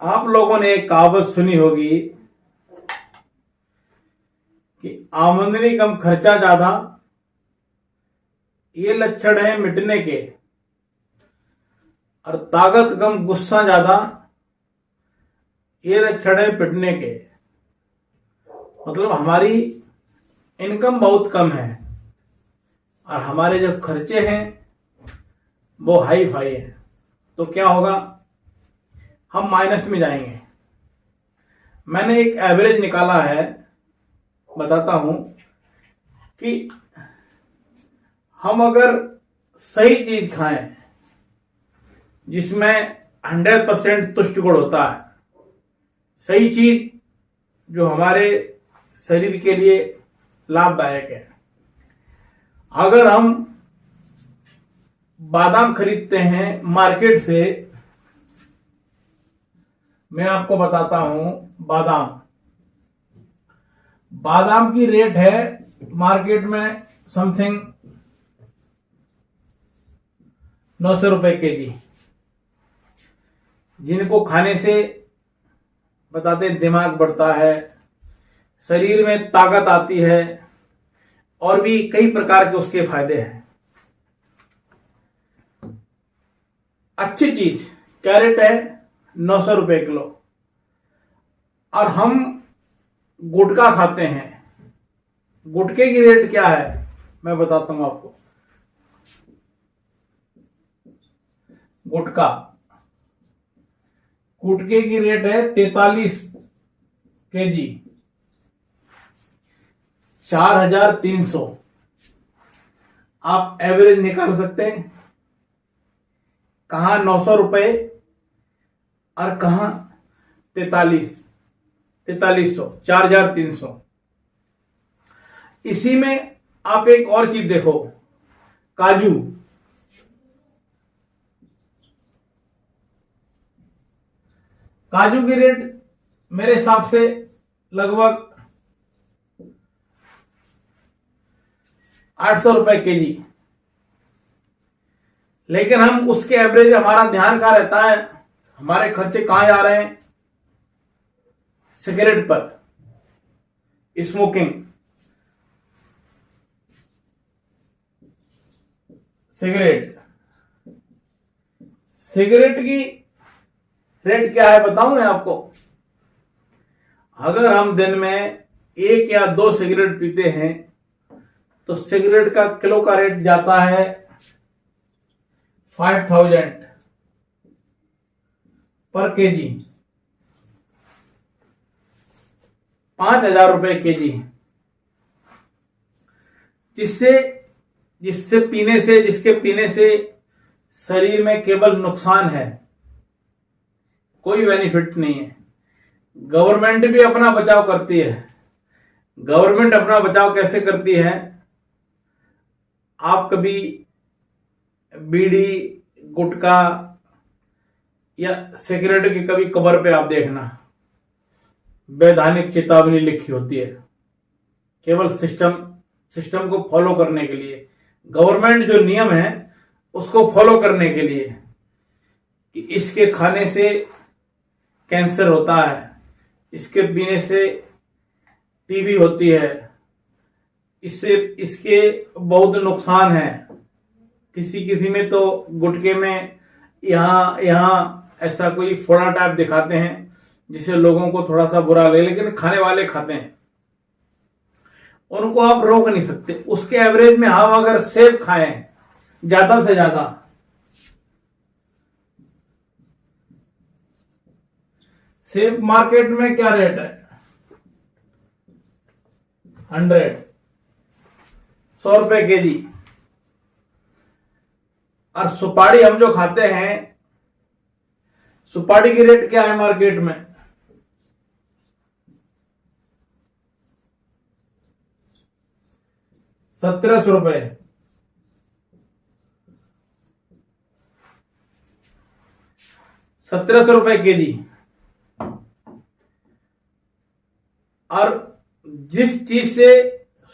आप लोगों ने एक कहावत सुनी होगी कि आमदनी कम खर्चा ज्यादा, ये लक्षण है मिटने के। और ताकत कम गुस्सा ज्यादा, ये लक्षण है पिटने के। मतलब हमारी इनकम बहुत कम है और हमारे जो खर्चे हैं वो हाई फाई है, तो क्या होगा, हम माइनस में जाएंगे। मैंने एक एवरेज निकाला है, बताता हूं कि हम अगर सही चीज खाएं जिसमें 100% तुष्ट गुण होता है, सही चीज जो हमारे शरीर के लिए लाभदायक है। अगर हम बादाम खरीदते हैं मार्केट से, मैं आपको बताता हूं, बादाम की रेट है मार्केट में समथिंग 900 रुपए केजी। जिनको खाने से बताते दिमाग बढ़ता है, शरीर में ताकत आती है और भी कई प्रकार के उसके फायदे हैं। अच्छी चीज कैरेट है 900 रुपए किलो। और हम गुटखा खाते हैं, गुटखे की रेट क्या है मैं बताता हूं आपको। गुटखे की रेट है 43 केजी, 4300। आप एवरेज निकाल सकते हैं, कहां 900 रुपए और कहां 4300, 4300। इसी में आप एक और चीज देखो, काजू की रेट मेरे हिसाब से लगभग 800 रुपए केजी। लेकिन हम उसके एवरेज, हमारा ध्यान कहां रहता है, हमारे खर्चे कहां जा रहे हैं, सिगरेट पर, स्मोकिंग। सिगरेट की रेट क्या है बताऊं मैं आपको। अगर हम दिन में 1 या 2 सिगरेट पीते हैं तो सिगरेट का किलो का रेट जाता है 5000 पर केजी, 5000 रुपए केजी। जिसके पीने से शरीर में केवल नुकसान है, कोई बेनिफिट नहीं है। गवर्नमेंट भी अपना बचाव करती है। गवर्नमेंट अपना बचाव कैसे करती है, आप कभी बीड़ी, गुटखा या सिगरेट की कभी कवर पे आप देखना, वैधानिक चेतावनी लिखी होती है, केवल सिस्टम को फॉलो करने के लिए। गवर्नमेंट जो नियम है उसको फॉलो करने के लिए कि इसके खाने से कैंसर होता है, इसके पीने से टीबी होती है, इसके बहुत नुकसान है। किसी में तो गुटखे में यहाँ ऐसा कोई फोड़ा टाइप दिखाते हैं जिससे लोगों को थोड़ा सा बुरा लगे, लेकिन खाने वाले खाते हैं, उनको आप रोक नहीं सकते। उसके एवरेज में हम अगर सेब खाएं ज्यादा से ज्यादा, सेब मार्केट में क्या रेट है, 100 रुपए केजी। और सुपारी हम जो खाते हैं, सुपारी की रेट क्या है मार्केट में, 1700 रुपए। 1700 रुपए केजी। और जिस चीज से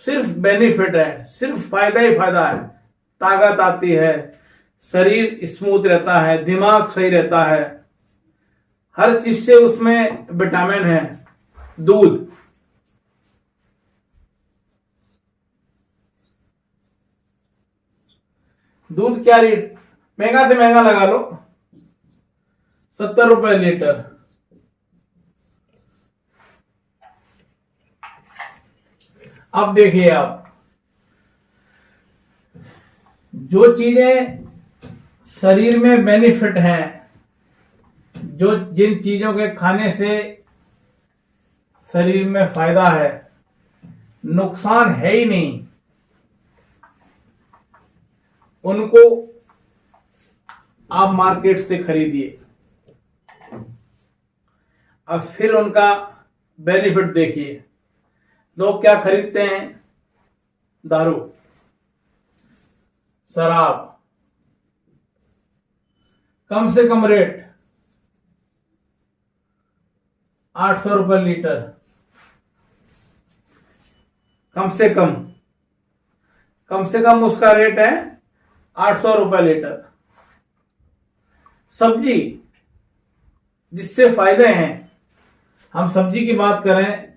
सिर्फ बेनिफिट है, सिर्फ फायदा ही फायदा है, ताकत आती है, शरीर स्मूथ रहता है, दिमाग सही रहता है, हर चीज से उसमें विटामिन है। दूध, दूध क्या रेट, महंगा से महंगा लगा लो, 70 रुपए लीटर। अब देखिए आप, जो चीजें शरीर में बेनिफिट हैं, जो जिन चीजों के खाने से शरीर में फायदा है, नुकसान है ही नहीं, उनको आप मार्केट से खरीदिए। अब फिर उनका बेनिफिट देखिए। लोग क्या खरीदते हैं? दारू, शराब, कम से कम रेट 800 रुपए लीटर, कम से कम उसका रेट है 800 रुपए लीटर। सब्जी, जिससे फायदे हैं, हम सब्जी की बात करें,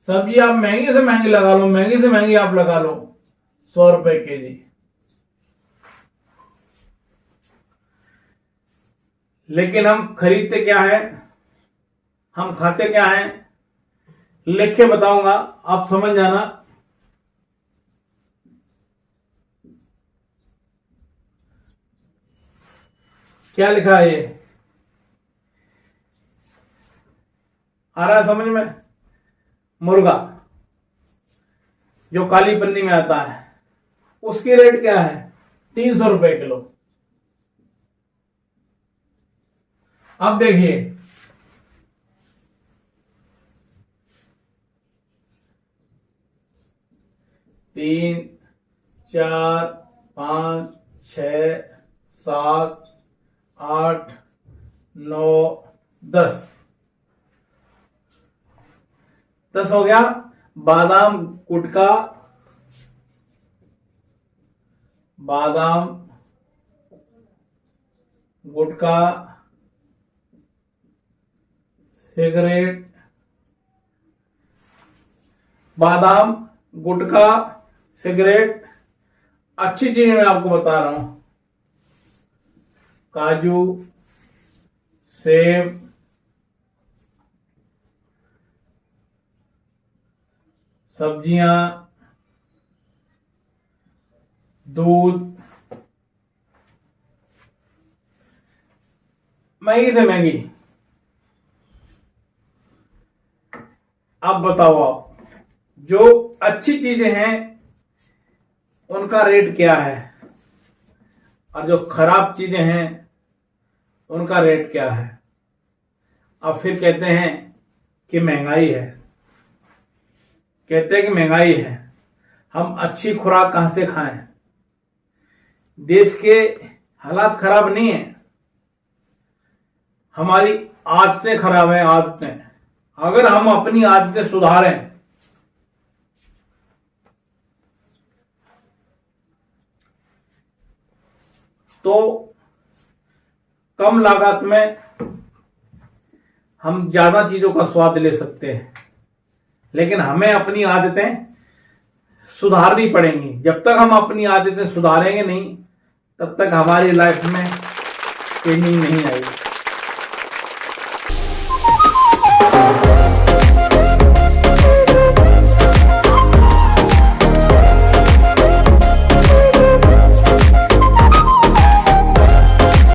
सब्जी आप महंगी से महंगी लगा लो, महंगी से महंगी आप लगा लो, 100 रुपए केजी। लेकिन हम खरीदते क्या है, हम खाते क्या है, लिख के बताऊंगा, आप समझ जाना। क्या लिखा है ये, आ रहा है समझ में? मुर्गा जो काली पन्नी में आता है, उसकी रेट क्या है? 300 रुपए किलो। अब देखिए, 3, 4, 5, 6, 7, 8, 9, 10 हो गया। बादाम गुटखा, सिगरेट, बादाम गुटखा सिगरेट, अच्छी चीज मैं आपको बता रहा हूं, काजू, सेब, सब्जियां, दूध, महंगी से महंगी। अब बताओ आप, जो अच्छी चीजें हैं उनका रेट क्या है, और जो खराब चीजें हैं उनका रेट क्या है? अब फिर कहते हैं कि महंगाई है, हम अच्छी खुराक कहां से खाएं? देश के हालात खराब नहीं है, हमारी आदतें खराब हैं, आदतें। अगर हम अपनी आदतें सुधारें तो कम लागत में हम ज्यादा चीजों का स्वाद ले सकते हैं। लेकिन हमें अपनी आदतें सुधारनी पड़ेंगी। जब तक हम अपनी आदतें सुधारेंगे नहीं, तब तक हमारी लाइफ में चेंजिंग नहीं आएगी।